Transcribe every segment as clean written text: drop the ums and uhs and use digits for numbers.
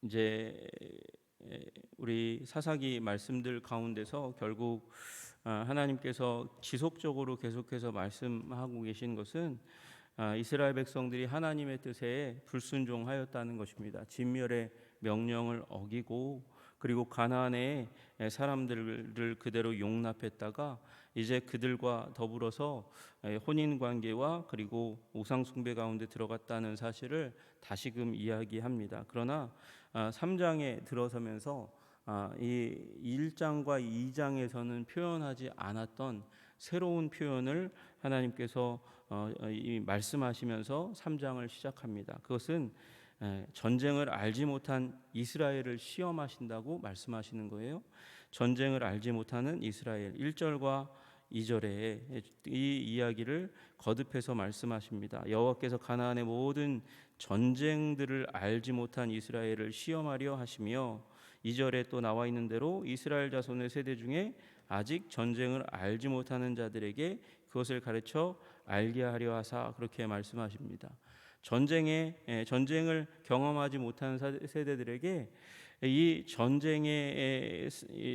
이제 우리 사사기 말씀들 가운데서 결국 하나님께서 지속적으로 계속해서 말씀하고 계신 것은 이스라엘 백성들이 하나님의 뜻에 불순종하였다는 것입니다. 진멸의 명령을 어기고 그리고 가나안의 사람들을 그대로 용납했다가 이제 그들과 더불어서 혼인 관계와 그리고 우상 숭배 가운데 들어갔다는 사실을 다시금 이야기합니다. 그러나 3장에 들어서면서 이 1장과 2장에서는 표현하지 않았던 새로운 표현을 하나님께서 말씀하시면서 3장을 시작합니다. 그것은 전쟁을 알지 못한 이스라엘을 시험하신다고 말씀하시는 거예요. 전쟁을 알지 못하는 이스라엘 1절과 2절에 이 이야기를 거듭해서 말씀하십니다. 여호와께서 가나안의 모든 전쟁들을 알지 못한 이스라엘을 시험하려 하시며 2절에 또 나와 있는 대로 이스라엘 자손의 세대 중에 아직 전쟁을 알지 못하는 자들에게 그것을 가르쳐 알게 하려 하사 그렇게 말씀하십니다. 전쟁을 경험하지 못한 세대들에게 이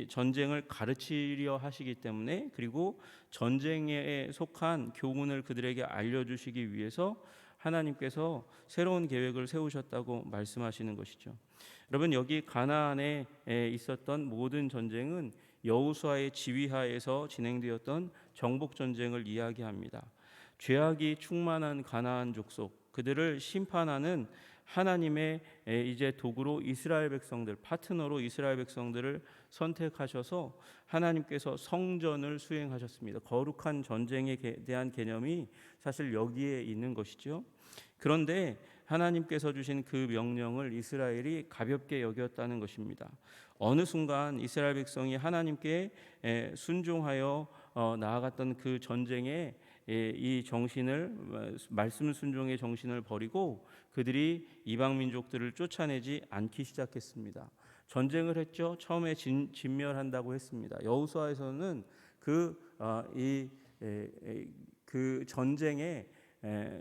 전쟁을 가르치려 하시기 때문에 그리고 전쟁에 속한 교훈을 그들에게 알려주시기 위해서 하나님께서 새로운 계획을 세우셨다고 말씀하시는 것이죠. 여러분, 여기 가나안에 있었던 모든 전쟁은 여호수아의 지휘하에서 진행되었던 정복 전쟁을 이야기합니다. 죄악이 충만한 가나안 족속, 그들을 심판하는 하나님의 이제 도구로 이스라엘 백성들, 파트너로 이스라엘 백성들을 선택하셔서 하나님께서 성전을 수행하셨습니다. 거룩한 전쟁에 대한 개념이 사실 여기에 있는 것이죠. 그런데 하나님께서 주신 그 명령을 이스라엘이 가볍게 여겼다는 것입니다. 어느 순간 이스라엘 백성이 하나님께 순종하여 나아갔던 그 전쟁에 이 정신을, 말씀 순종의 정신을 버리고 그들이 이방 민족들을 쫓아내지 않기 시작했습니다. 전쟁을 했죠. 처음에 진멸한다고 했습니다. 여호수아에서는 그 전쟁의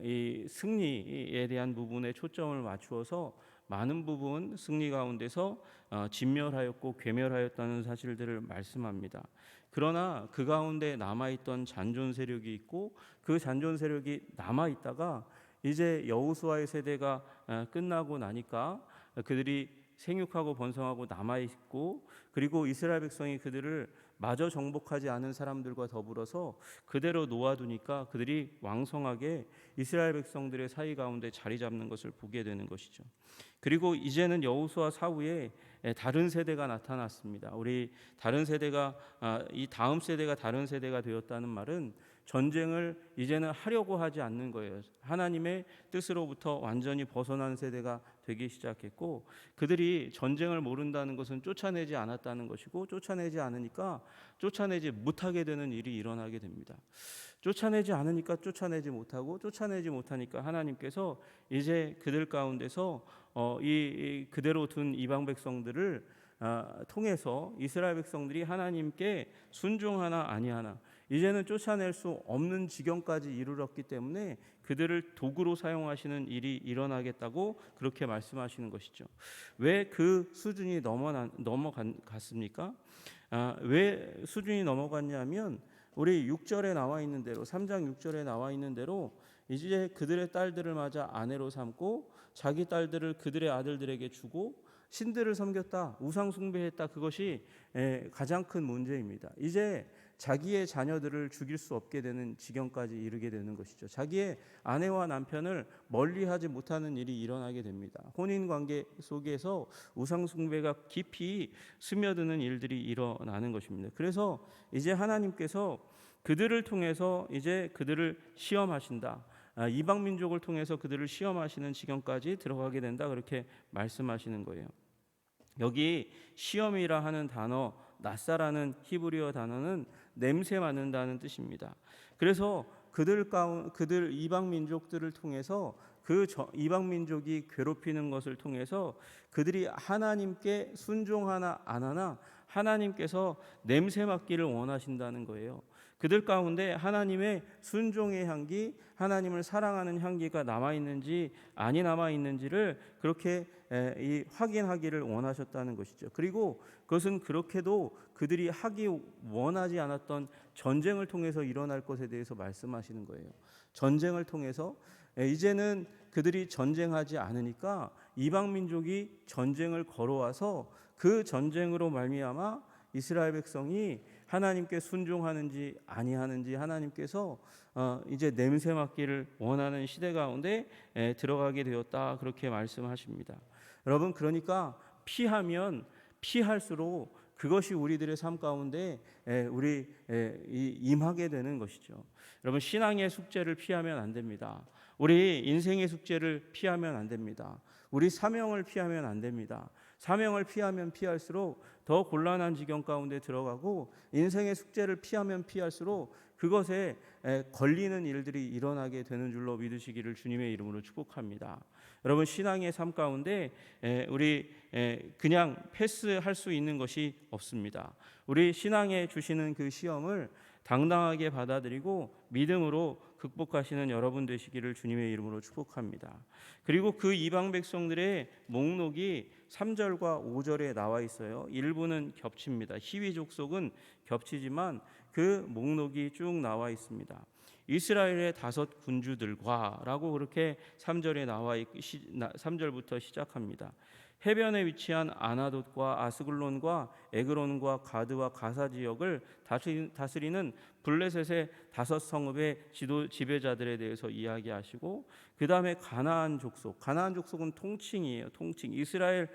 이 승리에 대한 부분에 초점을 맞추어서 많은 부분 승리 가운데서 진멸하였고 괴멸하였다는 사실들을 말씀합니다. 그러나 그 가운데 남아있던 잔존 세력이 있고 그 잔존 세력이 남아있다가 이제 여호수아의 세대가 끝나고 나니까 그들이 생육하고 번성하고 남아있고 그리고 이스라엘 백성이 그들을 마저 정복하지 않은 사람들과 더불어서 그대로 놓아두니까 그들이 왕성하게 이스라엘 백성들의 사이 가운데 자리 잡는 것을 보게 되는 것이죠. 그리고 이제는 여호수아 사후에 다른 세대가 나타났습니다. 우리 다른 세대가 이 다음 세대가 다른 세대가 되었다는 말은 전쟁을 이제는 하려고 하지 않는 거예요. 하나님의 뜻으로부터 완전히 벗어난 세대가 되기 시작했고 그들이 전쟁을 모른다는 것은 쫓아내지 않았다는 것이고 쫓아내지 않으니까 쫓아내지 못하게 되는 일이 일어나게 됩니다. 쫓아내지 않으니까 쫓아내지 못하고 쫓아내지 못하니까 하나님께서 이제 그들 가운데서 이 그대로 둔 이방 백성들을 통해서 이스라엘 백성들이 하나님께 순종하나 아니하나 이제는 쫓아낼 수 없는 지경까지 이르렀기 때문에 그들을 도구로 사용하시는 일이 일어나겠다고 그렇게 말씀하시는 것이죠. 왜 그 수준이 넘어갔습니까? 왜 수준이 넘어갔냐면 우리 6절에 나와 있는 대로 3장 6절에 나와 있는 대로 이제 그들의 딸들을 맞아 아내로 삼고 자기 딸들을 그들의 아들들에게 주고 신들을 섬겼다, 우상 숭배했다. 그것이 가장 큰 문제입니다. 이제 자기의 자녀들을 죽일 수 없게 되는 지경까지 이르게 되는 것이죠. 자기의 아내와 남편을 멀리하지 못하는 일이 일어나게 됩니다. 혼인관계 속에서 우상 숭배가 깊이 스며드는 일들이 일어나는 것입니다. 그래서 이제 하나님께서 그들을 통해서 이제 그들을 시험하신다. 이방 민족을 통해서 그들을 시험하시는 지경까지 들어가게 된다. 그렇게 말씀하시는 거예요. 여기 시험이라 하는 단어, 낫사라는 히브리어 단어는 냄새 맡는다는 뜻입니다. 그래서 그들 이방 민족들을 통해서 이방 민족이 괴롭히는 것을 통해서 그들이 하나님께 순종하나 안 하나 하나님께서 냄새 맡기를 원하신다는 거예요. 그들 가운데 하나님의 순종의 향기, 하나님을 사랑하는 향기가 남아 있는지 아니 남아 있는지를 그렇게 확인하기를 원하셨다는 것이죠. 그리고 그것은 그렇게도 그들이 하기 원하지 않았던 전쟁을 통해서 일어날 것에 대해서 말씀하시는 거예요. 전쟁을 통해서 이제는 그들이 전쟁하지 않으니까 이방 민족이 전쟁을 걸어와서 그 전쟁으로 말미암아 이스라엘 백성이 하나님께 순종하는지 아니하는지 하나님께서 이제 냄새 맡기를 원하는 시대 가운데 들어가게 되었다, 그렇게 말씀하십니다. 여러분, 그러니까 피하면 피할수록 그것이 우리들의 삶 가운데 우리 임하게 되는 것이죠. 여러분, 신앙의 숙제를 피하면 안 됩니다. 우리 인생의 숙제를 피하면 안 됩니다. 우리 사명을 피하면 안 됩니다. 사명을 피하면 피할수록 더 곤란한 지경 가운데 들어가고, 인생의 숙제를 피하면 피할수록 그것에 걸리는 일들이 일어나게 되는 줄로 믿으시기를 주님의 이름으로 축복합니다. 여러분, 신앙의 삶 가운데 우리 그냥 패스할 수 있는 것이 없습니다. 우리 신앙에 주시는 그 시험을 당당하게 받아들이고 믿음으로 극복하시는 여러분 되시기를 주님의 이름으로 축복합니다. 그리고 그 이방 백성들의 목록이 3절과 5절에 나와 있어요. 일부는 겹칩니다. 히위 족속은 겹치지만 그 목록이 쭉 나와 있습니다. 이스라엘의 5 군주들과라고 그렇게 3절에 나와 3절부터 시작합니다. 해변에 위치한 아나돗과 아스글론과 에그론과 가드와 가사 지역을 다스리는 블레셋의 5 성읍의 지배자들에 대해서 이야기하시고, 그 다음에 가나안 족속은 통칭이에요. 통칭. 이스라엘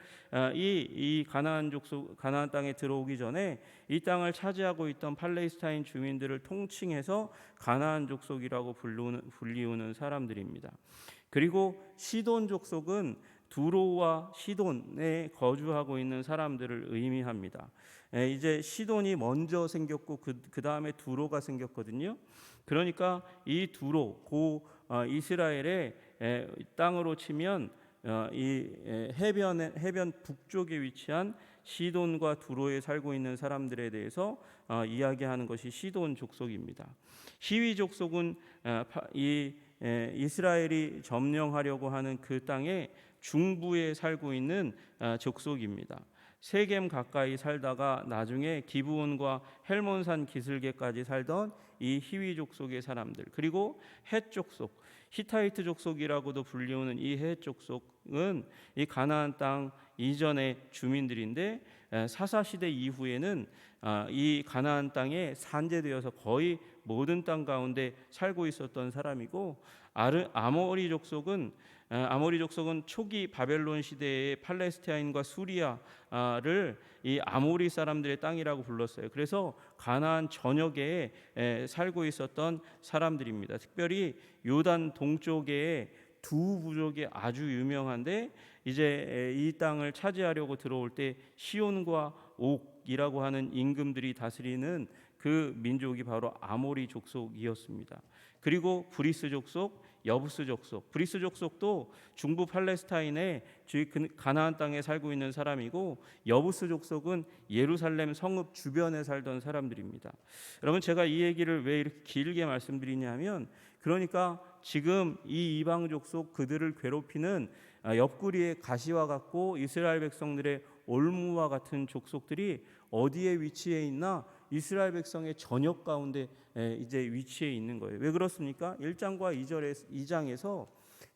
이 가나안 족속, 가나안 땅에 들어오기 전에 이 땅을 차지하고 있던 팔레스타인 주민들을 통칭해서 가나안 족속이라고 불리우는 사람들입니다. 그리고 시돈 족속은 두로와 시돈에 거주하고 있는 사람들을 의미합니다. 이제 시돈이 먼저 생겼고 그 다음에 두로가 생겼거든요. 그러니까 이 두로, 이스라엘의 땅으로 치면 이 해변 북쪽에 위치한 시돈과 두로에 살고 있는 사람들에 대해서 이야기하는 것이 시돈 족속입니다. 히위 족속은 이스라엘이 점령하려고 하는 그 땅에 중부에 살고 있는 족속입니다. 세겜 가까이 살다가 나중에 기브온과 헬몬산 기슭에까지 살던 이 히위 족속의 사람들, 그리고 헷 족속, 히타이트 족속이라고도 불리우는 이 헷 족속은 이 가나안 땅 이전의 주민들인데, 사사 시대 이후에는 이 가나안 땅에 산재되어서 거의 모든 땅 가운데 살고 있었던 사람이고, 아모리 족속은 초기 바벨론 시대의 팔레스타인과 수리아를 이 아모리 사람들의 땅이라고 불렀어요. 그래서 가나안 전역에 살고 있었던 사람들입니다. 특별히 요단 동쪽에 두 부족이 아주 유명한데, 이제 이 땅을 차지하려고 들어올 때 시온과 옥이라고 하는 임금들이 다스리는 그 민족이 바로 아모리 족속이었습니다. 그리고 브리스 족속, 여부스 족속, 브리스 족속도 중부 팔레스타인의 가나안 땅에 살고 있는 사람이고, 여부스 족속은 예루살렘 성읍 주변에 살던 사람들입니다. 여러분, 제가 이 얘기를 왜 이렇게 길게 말씀드리냐면, 그러니까 지금 이 이방 족속, 그들을 괴롭히는 옆구리에 가시와 같고 이스라엘 백성들의 올무와 같은 족속들이 어디에 위치해 있나? 이스라엘 백성의 전역 가운데 이제 위치해 있는 거예요. 왜 그렇습니까? 1장과 2장에서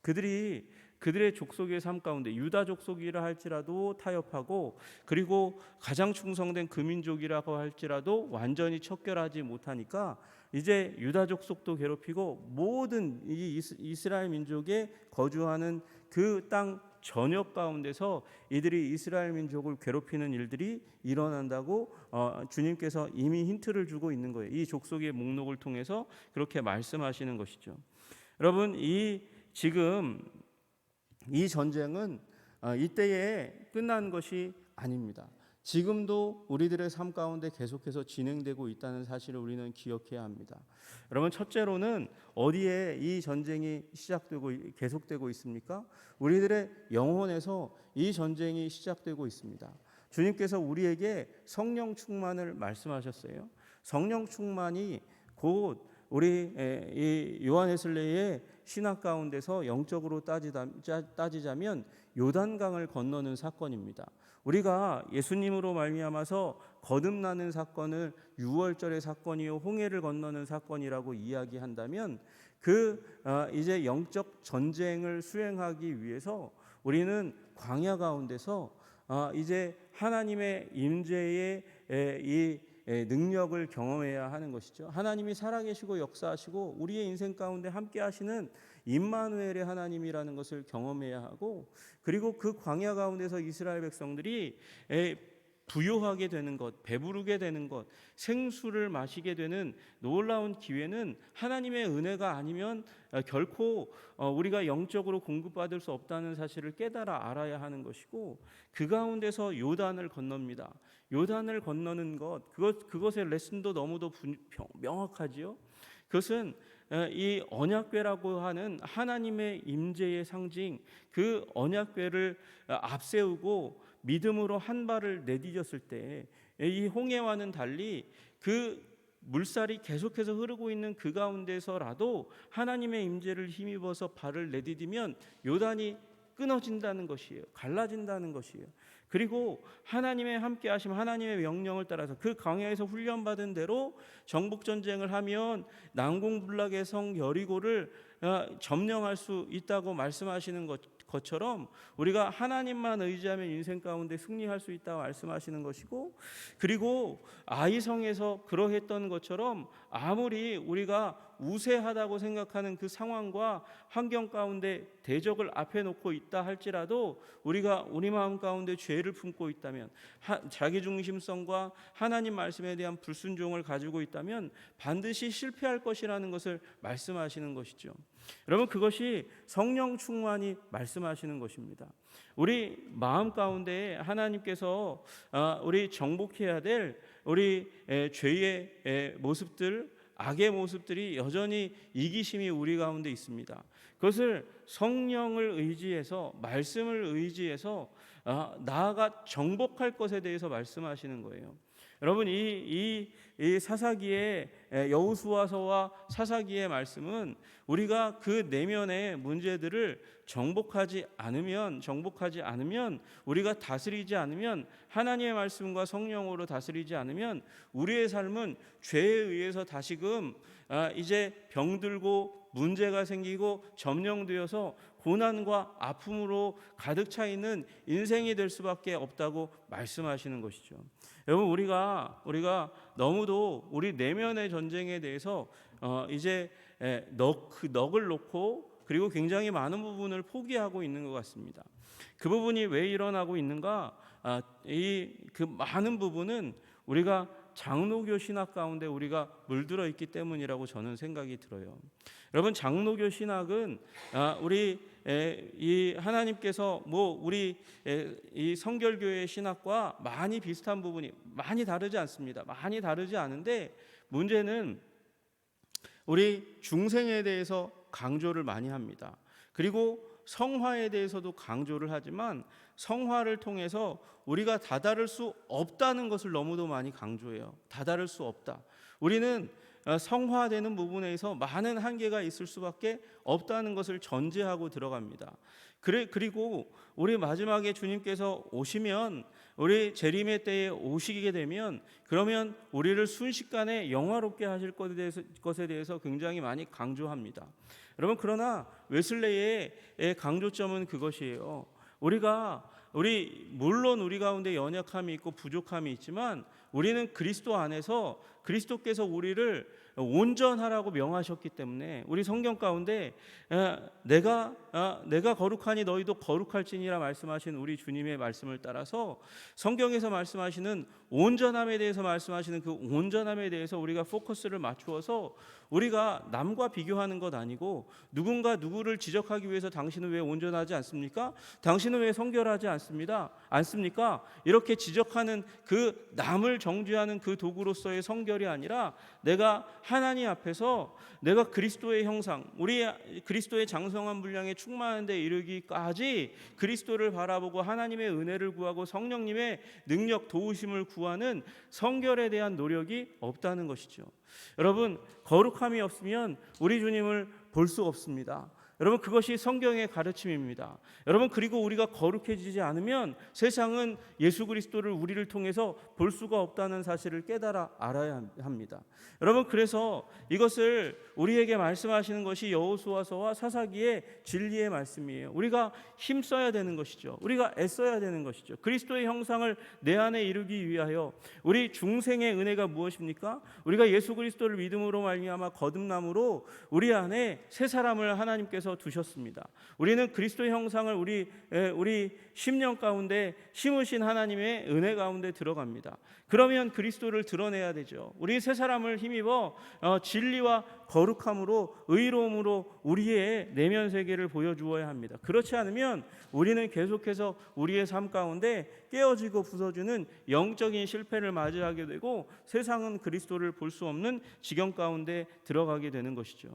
그들의 족속의 삶 가운데 유다 족속이라 할지라도 타협하고, 그리고 가장 충성된 그 민족이라고 할지라도 완전히 척결하지 못하니까 이제 유다 족속도 괴롭히고 모든 이 이스라엘 민족에 거주하는 그 땅 전역 가운데서 이들이 이스라엘 민족을 괴롭히는 일들이 일어난다고 주님께서 이미 힌트를 주고 있는 거예요. 이 족속의 목록을 통해서 그렇게 말씀하시는 것이죠. 여러분, 지금 이 전쟁은 이때에 끝난 것이 아닙니다. 지금도 우리들의 삶 가운데 계속해서 진행되고 있다는 사실을 우리는 기억해야 합니다. 여러분, 첫째로는 어디에 이 전쟁이 시작되고 계속되고 있습니까? 우리들의 영혼에서 이 전쟁이 시작되고 있습니다. 주님께서 우리에게 성령 충만을 말씀하셨어요. 성령 충만이 곧 우리 이 요한 웨슬레이의 신학 가운데서 영적으로 따지자면 요단강을 건너는 사건입니다. 우리가 예수님으로 말미암아서 거듭나는 사건을 유월절의 사건이요 홍해를 건너는 사건이라고 이야기한다면 이제 영적 전쟁을 수행하기 위해서 우리는 광야 가운데서 이제 하나님의 임재의 이 능력을 경험해야 하는 것이죠. 하나님이 살아계시고 역사하시고 우리의 인생 가운데 함께 하시는 임마누엘의 하나님이라는 것을 경험해야 하고, 그리고 그 광야 가운데서 이스라엘 백성들이 부요하게 되는 것, 배부르게 되는 것, 생수를 마시게 되는 놀라운 기회는 하나님의 은혜가 아니면 결코 우리가 영적으로 공급받을 수 없다는 사실을 깨달아 알아야 하는 것이고, 그 가운데서 요단을 건넙니다. 요단을 건너는 것, 그것의 레슨도 너무도 명확하지요. 그것은 이 언약궤라고 하는 하나님의 임재의 상징, 그 언약궤를 앞세우고 믿음으로 한 발을 내디뎠을 때 이 홍해와는 달리 그 물살이 계속해서 흐르고 있는 그 가운데서라도 하나님의 임재를 힘입어서 발을 내디디면 요단이 끊어진다는 것이에요. 갈라진다는 것이에요. 그리고 하나님의 함께 하심, 하나님의 명령을 따라서 그 광야에서 훈련받은 대로 정복 전쟁을 하면 난공불락의 성 여리고를 점령할 수 있다고 말씀하시는 것처럼 우리가 하나님만 의지하면 인생 가운데 승리할 수 있다고 말씀하시는 것이고, 그리고 아이성에서 그러했던 것처럼 아무리 우리가 우세하다고 생각하는 그 상황과 환경 가운데 대적을 앞에 놓고 있다 할지라도 우리가 우리 마음 가운데 죄를 품고 있다면, 자기중심성과 하나님 말씀에 대한 불순종을 가지고 있다면 반드시 실패할 것이라는 것을 말씀하시는 것이죠. 여러분, 그것이 성령 충만이 말씀하시는 것입니다. 우리 마음 가운데 하나님께서 우리 정복해야 될 우리 죄의 모습들, 악의 모습들이 여전히 이기심이 우리 가운데 있습니다. 그것을 성령을 의지해서, 말씀을 의지해서 나아가 정복할 것에 대해서 말씀하시는 거예요. 여러분, 이 사사기의 여호수아서와 사사기의 말씀은 우리가 그 내면의 문제들을 정복하지 않으면 우리가 다스리지 않으면, 하나님의 말씀과 성령으로 다스리지 않으면 우리의 삶은 죄에 의해서 다시금 이제 병들고 문제가 생기고 점령되어서 고난과 아픔으로 가득 차 있는 인생이 될 수밖에 없다고 말씀하시는 것이죠. 여러분, 우리가 너무도 우리 내면의 전쟁에 대해서 이제 넋을 놓고, 그리고 굉장히 많은 부분을 포기하고 있는 것 같습니다. 그 부분이 왜 일어나고 있는가? 그 많은 부분은 우리가 장로교 신학 가운데 우리가 물들어 있기 때문이라고 저는 생각이 들어요. 여러분, 장로교 신학은 우리 이 하나님께서 우리 이 성결교회 신학과 많이 비슷한 부분이 많이 다르지 않습니다. 많이 다르지 않은데, 문제는 우리 중생에 대해서 강조를 많이 합니다. 그리고 성화에 대해서도 강조를 하지만 성화를 통해서 우리가 다다를 수 없다는 것을 너무도 많이 강조해요. 다다를 수 없다. 우리는 성화되는 부분에서 많은 한계가 있을 수밖에 없다는 것을 전제하고 들어갑니다. 그리고 우리 마지막에 주님께서 오시면, 우리 재림의 때에 오시게 되면, 그러면 우리를 순식간에 영화롭게 하실 것에 대해서 굉장히 많이 강조합니다. 여러분, 그러나 웨슬레이의 강조점은 그것이에요. 물론 우리 가운데 연약함이 있고 부족함이 있지만 우리는 그리스도 안에서 그리스도께서 우리를 온전하라고 명하셨기 때문에, 우리 성경 가운데 내가 거룩하니 너희도 거룩할지니라 말씀하신 우리 주님의 말씀을 따라서 성경에서 말씀하시는 온전함에 대해서 말씀하시는 그 온전함에 대해서 우리가 포커스를 맞추어서 우리가 남과 비교하는 것 아니고, 누구를 지적하기 위해서 당신은 왜 온전하지 않습니까? 당신은 왜 성결하지 않습니까? 이렇게 지적하는 그 남을 너를 정죄하는 그 도구로서의 성결이 아니라 내가 하나님 앞에서 내가 그리스도의 형상, 우리 그리스도의 장성한 분량에 충만한 데 이르기까지 그리스도를 바라보고 하나님의 은혜를 구하고 성령님의 능력 도우심을 구하는 성결에 대한 노력이 없다는 것이죠. 여러분, 거룩함이 없으면 우리 주님을 볼 수 없습니다. 여러분, 그것이 성경의 가르침입니다. 여러분, 그리고 우리가 거룩해지지 않으면 세상은 예수 그리스도를 우리를 통해서 볼 수가 없다는 사실을 깨달아 알아야 합니다. 여러분, 그래서 이것을 우리에게 말씀하시는 것이 여호수아서와 사사기의 진리의 말씀이에요. 우리가 힘써야 되는 것이죠. 우리가 애써야 되는 것이죠. 그리스도의 형상을 내 안에 이루기 위하여 우리 중생의 은혜가 무엇입니까? 우리가 예수 그리스도를 믿음으로 말미암아 거듭남으로 우리 안에 새 사람을 하나님께서 두셨습니다. 우리는 그리스도의 형상을 우리 심령 가운데 심으신 하나님의 은혜 가운데 들어갑니다. 그러면 그리스도를 드러내야 되죠. 우리 새 사람을 힘입어 진리와 거룩함으로 의로움으로 우리의 내면 세계를 보여주어야 합니다. 그렇지 않으면 우리는 계속해서 우리의 삶 가운데 깨어지고 부서지는 영적인 실패를 맞이하게 되고 세상은 그리스도를 볼 수 없는 지경 가운데 들어가게 되는 것이죠.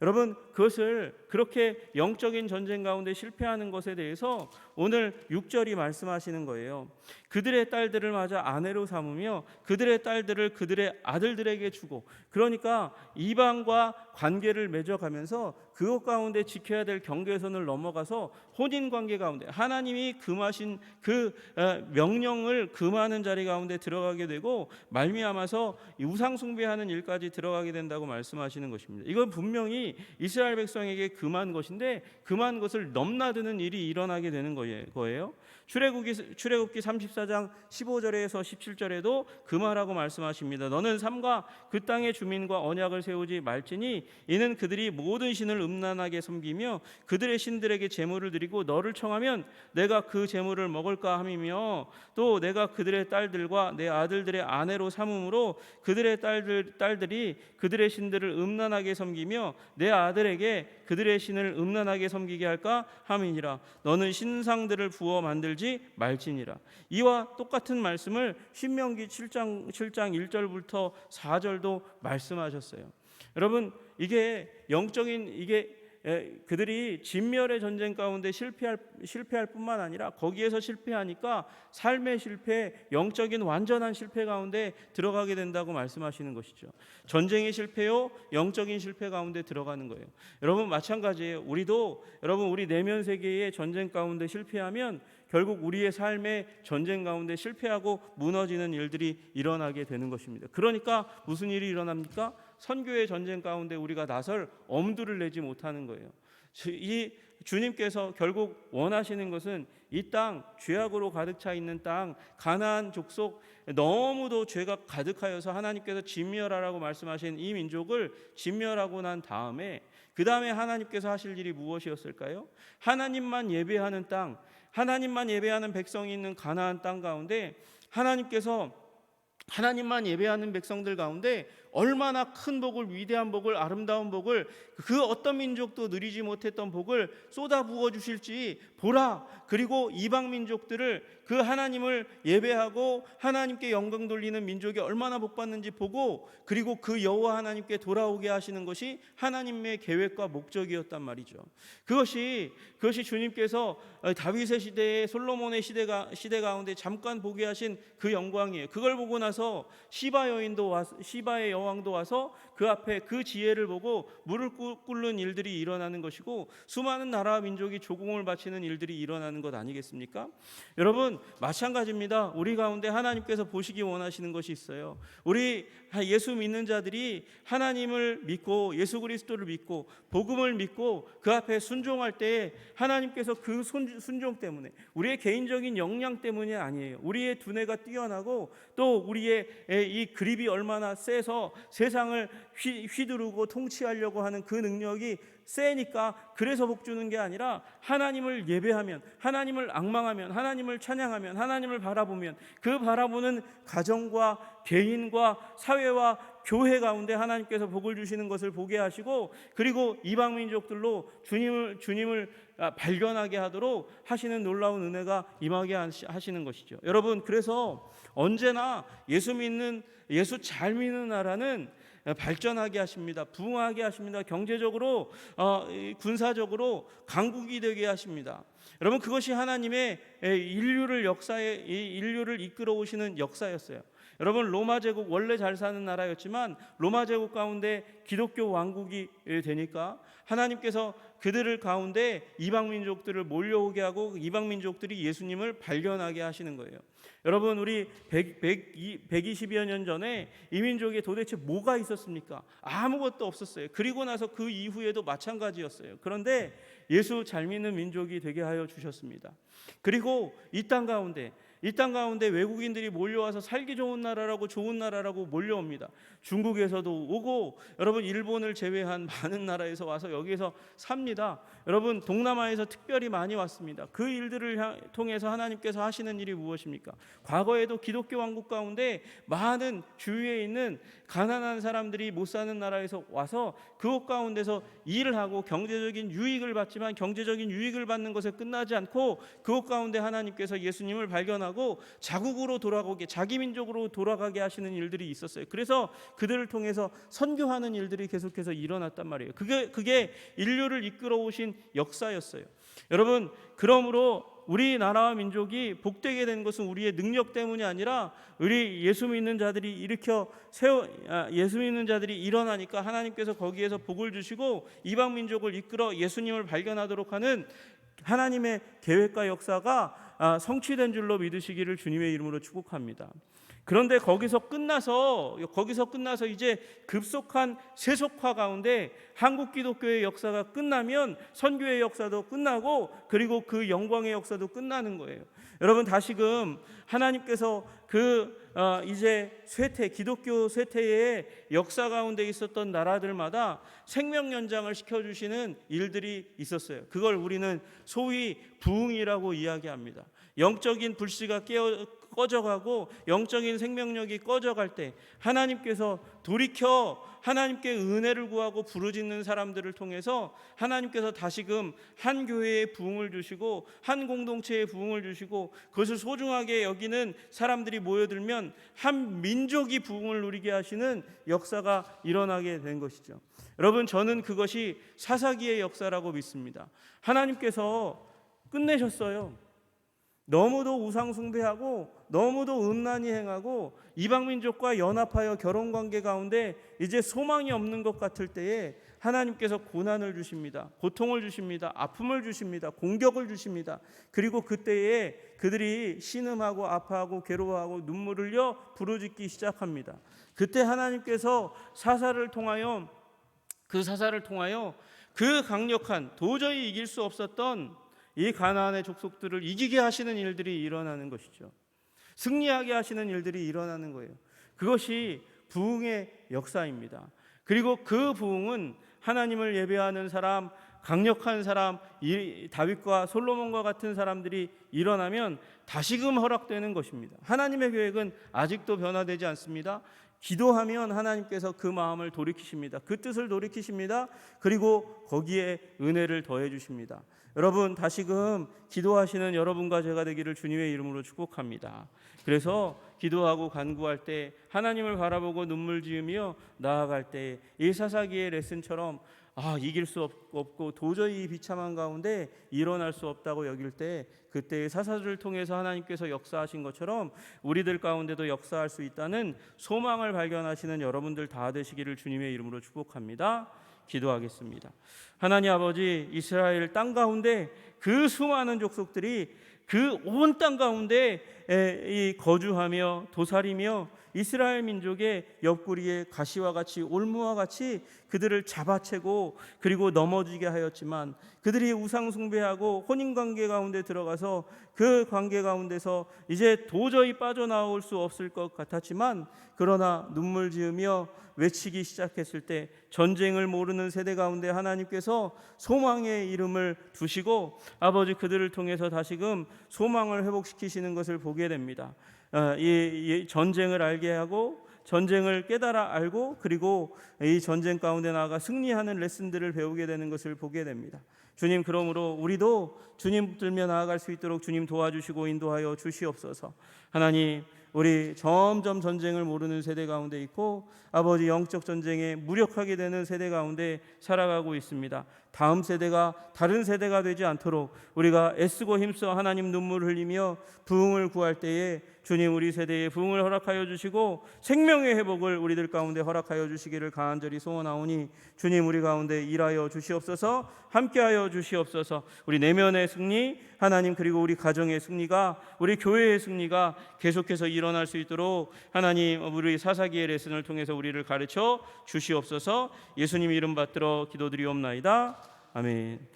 여러분, 그것을 그렇게 영적인 전쟁 가운데 실패하는 것에 대해서 오늘 6절이 말씀하시는 거예요. 그들의 딸들을 맞아 아내로 삼으며 그들의 딸들을 그들의 아들들에게 주고, 그러니까 이방과 관계를 맺어가면서 그것 가운데 지켜야 될 경계선을 넘어가서 혼인관계 가운데 하나님이 금하신 그 명령을 금하는 자리 가운데 들어가게 되고 말미암아서 우상 숭배하는 일까지 들어가게 된다고 말씀하시는 것입니다. 이건 분명히 이스라엘 백성에게 금한 것인데 금한 것을 넘나드는 일이 일어나게 되는 거예요. 출애굽기 34장 15절에서 17절에도 금하라고 말씀하십니다. 너는 삼가 그 땅의 주민과 언약을 세우지 말지니 이는 그들이 모든 신을 음란하게 섬기며 그들의 신들에게 제물을 드리고 너를 청하면 내가 그 제물을 먹을까 함이며 또 내가 그들의 딸들과 내 아들들의 아내로 삼음으로 그들의 딸들이 그들의 신들을 음란하게 섬기며 내 아들에게 그들의 신을 음란하게 섬기게 할까 함이니라. 너는 신상들을 부어 만들지 말지니라. 이와 똑같은 말씀을 신명기 7장 1절부터 4절도 말씀하셨어요. 여러분, 이게 영적인 그들이 진멸의 전쟁 가운데 실패할 뿐만 아니라 거기에서 실패하니까 삶의 실패, 영적인 완전한 실패 가운데 들어가게 된다고 말씀하시는 것이죠. 전쟁의 실패요, 영적인 실패 가운데 들어가는 거예요. 여러분, 마찬가지예요. 우리도 여러분 우리 내면 세계의 전쟁 가운데 실패하면 결국 우리의 삶의 전쟁 가운데 실패하고 무너지는 일들이 일어나게 되는 것입니다. 그러니까 무슨 일이 일어납니까? 선교의 전쟁 가운데 우리가 나설 엄두를 내지 못하는 거예요. 이 주님께서 결국 원하시는 것은 이 땅, 죄악으로 가득 차 있는 땅, 가나안 족속, 너무도 죄가 가득하여서 하나님께서 진멸하라고 말씀하신 이 민족을 진멸하고 난 다음에 그 다음에 하나님께서 하실 일이 무엇이었을까요? 하나님만 예배하는 땅, 하나님만 예배하는 백성이 있는 가나안 땅 가운데 하나님께서 하나님만 예배하는 백성들 가운데 얼마나 큰 복을, 위대한 복을, 아름다운 복을, 그 어떤 민족도 누리지 못했던 복을 쏟아 부어 주실지 보라. 그리고 이방 민족들을 그 하나님을 예배하고 하나님께 영광 돌리는 민족이 얼마나 복받는지 보고 그리고 그 여호와 하나님께 돌아오게 하시는 것이 하나님의 계획과 목적이었단 말이죠. 그것이 주님께서 다윗의 시대에 솔로몬의 시대 가운데 잠깐 보게 하신 그 영광이에요. 그걸 보고 나서 시바의 여왕도 와서 그 앞에 그 지혜를 보고 무릎 꿇는 일들이 일어나는 것이고 수많은 나라와 민족이 조공을 바치는 일들이 일어나는 것 아니겠습니까? 여러분, 마찬가지입니다. 우리 가운데 하나님께서 보시기 원하시는 것이 있어요. 우리 예수 믿는 자들이 하나님을 믿고 예수 그리스도를 믿고 복음을 믿고 그 앞에 순종할 때 하나님께서 그 순종 때문에 우리의 개인적인 역량 때문이 아니에요. 우리의 두뇌가 뛰어나고 또 우리의 이 그립이 얼마나 세서 세상을 휘두르고 통치하려고 하는 그 능력이 세니까 그래서 복 주는 게 아니라 하나님을 예배하면, 하나님을 앙망하면, 하나님을 찬양하면, 하나님을 바라보면 그 바라보는 가정과 개인과 사회와 교회 가운데 하나님께서 복을 주시는 것을 보게 하시고, 그리고 이방 민족들로 주님을 발견하게 하도록 하시는 놀라운 은혜가 임하게 하시는 것이죠. 여러분, 그래서 언제나 예수 잘 믿는 나라는 발전하게 하십니다. 부흥하게 하십니다. 경제적으로, 군사적으로 강국이 되게 하십니다. 여러분, 그것이 하나님의 인류를 이끌어 오시는 역사였어요. 여러분, 로마 제국 원래 잘 사는 나라였지만 로마 제국 가운데 기독교 왕국이 되니까 하나님께서 그들을 가운데 이방 민족들을 몰려오게 하고 이방 민족들이 예수님을 발견하게 하시는 거예요. 여러분, 우리 120여 년 전에 이 민족에 도대체 뭐가 있었습니까? 아무것도 없었어요. 그리고 나서 그 이후에도 마찬가지였어요. 그런데 예수 잘 믿는 민족이 되게 하여 주셨습니다. 그리고 이 땅 가운데 외국인들이 몰려와서 살기 좋은 나라라고 몰려옵니다. 중국에서도 오고, 여러분, 일본을 제외한 많은 나라에서 와서 여기에서 삽니다. 여러분, 동남아에서 특별히 많이 왔습니다. 그 일들을 통해서 하나님께서 하시는 일이 무엇입니까? 과거에도 기독교 왕국 가운데 많은 주위에 있는 가난한 사람들이 못 사는 나라에서 와서 그곳 가운데서 일을 하고 경제적인 유익을 받지만 경제적인 유익을 받는 것에 끝나지 않고 그곳 가운데 하나님께서 예수님을 발견하고 자국으로 돌아가게, 자기 민족으로 돌아가게 하시는 일들이 있었어요. 그래서 그들을 통해서 선교하는 일들이 계속해서 일어났단 말이에요. 그게 인류를 이끌어 오신 역사였어요. 여러분, 그러므로 우리나라와 민족이 복되게 된 것은 우리의 능력 때문이 아니라 우리 예수 믿는 자들이 일어나니까 하나님께서 거기에서 복을 주시고 이방 민족을 이끌어 예수님을 발견하도록 하는 하나님의 계획과 역사가 성취된 줄로 믿으시기를 주님의 이름으로 축복합니다. 그런데 거기서 끝나서 이제 급속한 세속화 가운데 한국 기독교의 역사가 끝나면 선교의 역사도 끝나고 그리고 그 영광의 역사도 끝나는 거예요. 여러분, 다시금 하나님께서 이제 기독교 쇠퇴의 역사 가운데 있었던 나라들마다 생명 연장을 시켜주시는 일들이 있었어요. 그걸 우리는 소위 부흥이라고 이야기합니다. 영적인 불씨가 꺼져가고 영적인 생명력이 꺼져갈 때 하나님께서 돌이켜 하나님께 은혜를 구하고 부르짖는 사람들을 통해서 하나님께서 다시금 한 교회의 부흥을 주시고 한 공동체의 부흥을 주시고 그것을 소중하게 여기는 사람들이 모여들면 한 민족이 부흥을 누리게 하시는 역사가 일어나게 된 것이죠. 여러분, 저는 그것이 사사기의 역사라고 믿습니다. 하나님께서 끝내셨어요. 너무도 우상 숭배하고 너무도 음란히 행하고 이방 민족과 연합하여 결혼 관계 가운데 이제 소망이 없는 것 같을 때에 하나님께서 고난을 주십니다. 고통을 주십니다. 아픔을 주십니다. 공격을 주십니다. 그리고 그때에 그들이 신음하고 아파하고 괴로워하고 눈물을 흘려 부르짖기 시작합니다. 그때 하나님께서 사사를 통하여 그 강력한 도저히 이길 수 없었던 이 가나안의 족속들을 이기게 하시는 일들이 일어나는 것이죠. 승리하게 하시는 일들이 일어나는 거예요. 그것이 부흥의 역사입니다. 그리고 그 부흥은 하나님을 예배하는 사람, 강력한 사람, 다윗과 솔로몬과 같은 사람들이 일어나면 다시금 허락되는 것입니다. 하나님의 계획은 아직도 변화되지 않습니다. 기도하면 하나님께서 그 마음을 돌이키십니다. 그 뜻을 돌이키십니다. 그리고 거기에 은혜를 더해 주십니다. 여러분, 다시금 기도하시는 여러분과 제가 되기를 주님의 이름으로 축복합니다. 그래서 기도하고 간구할 때 하나님을 바라보고 눈물 지으며 나아갈 때 이 사사기의 레슨처럼 이길 수 없고 도저히 비참한 가운데 일어날 수 없다고 여길 때 그때의 사사들을 통해서 하나님께서 역사하신 것처럼 우리들 가운데도 역사할 수 있다는 소망을 발견하시는 여러분들 다 되시기를 주님의 이름으로 축복합니다. 기도하겠습니다. 하나님 아버지, 이스라엘 땅 가운데 그 수많은 족속들이 그 온 땅 가운데 거주하며 도살이며 이스라엘 민족의 옆구리에 가시와 같이 올무와 같이 그들을 잡아채고 그리고 넘어지게 하였지만 그들이 우상 숭배하고 혼인 관계 가운데 들어가서 그 관계 가운데서 이제 도저히 빠져나올 수 없을 것 같았지만 그러나 눈물 지으며 외치기 시작했을 때 전쟁을 모르는 세대 가운데 하나님께서 소망의 이름을 두시고 아버지 그들을 통해서 다시금 소망을 회복시키시는 것을 보게 됩니다. 이 전쟁을 알게 하고 전쟁을 깨달아 알고 그리고 이 전쟁 가운데 나아가 승리하는 레슨들을 배우게 되는 것을 보게 됩니다. 주님, 그러므로 우리도 주님 붙들며 나아갈 수 있도록 주님 도와주시고 인도하여 주시옵소서. 하나님, 우리 점점 전쟁을 모르는 세대 가운데 있고 아버지 영적 전쟁에 무력하게 되는 세대 가운데 살아가고 있습니다. 다음 세대가 다른 세대가 되지 않도록 우리가 애쓰고 힘써 하나님 눈물 흘리며 부흥을 구할 때에 주님 우리 세대에 부흥을 허락하여 주시고 생명의 회복을 우리들 가운데 허락하여 주시기를 간절히 소원하오니 주님 우리 가운데 일하여 주시옵소서. 함께하여 주시옵소서. 우리 내면의 승리 하나님, 그리고 우리 가정의 승리가, 우리 교회의 승리가 계속해서 일어날 수 있도록 하나님 우리 사사기의 레슨을 통해서 우리를 가르쳐 주시옵소서. 예수님 이름 받들어 기도드리옵나이다. 아멘.